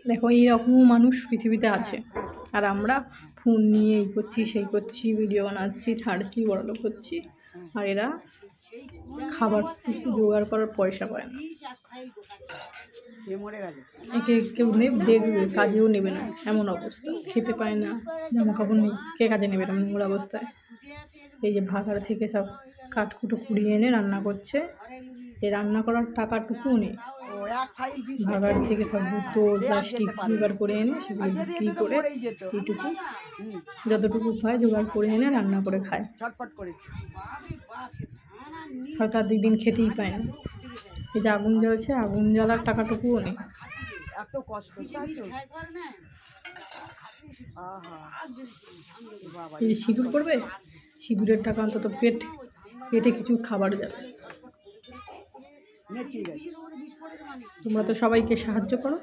দেখো এইরকমও মানুষ পৃথিবীতে আছে। আর আমরা ফোন নিয়ে এই করছি সেই করছি, ভিডিও বানাচ্ছি, ছাড়ছি, বড়লোক হচ্ছি। আর এরা খাবার জোগাড় করার পয়সা পায় না। একে কেউ দেখবে, কাজেও নেবে না, এমন অবস্থা। খেতে পায় না, জামা কাপড় নেই, কে কাজে নেবে না নোংরা অবস্থায়। এই যে ভাগাড় থেকে সব কাঠকুটো কুড়িয়ে এনে রান্না করছে। এই রান্না করার টাকাটুকুও নেই। ভাগাড় থেকে সব বোতল প্লাস্টিক জোগাড় করে এনে সেগুলো বিক্রি করে এইটুকু যতটুকু পায় জোগাড় করে এনে রান্না করে খায়। হয়তো আর দুই দিন খেতেই পায় না। এই যে আগুন জ্বলছে, আগুন জ্বালার টাকাটুকুও নেই। এই যে সিঁদুর করবে, সিঁদুরের টাকা অন্তত পেটে কিছু খাবার যাবে। তোমরা তো সবাইকে সাহায্য করো।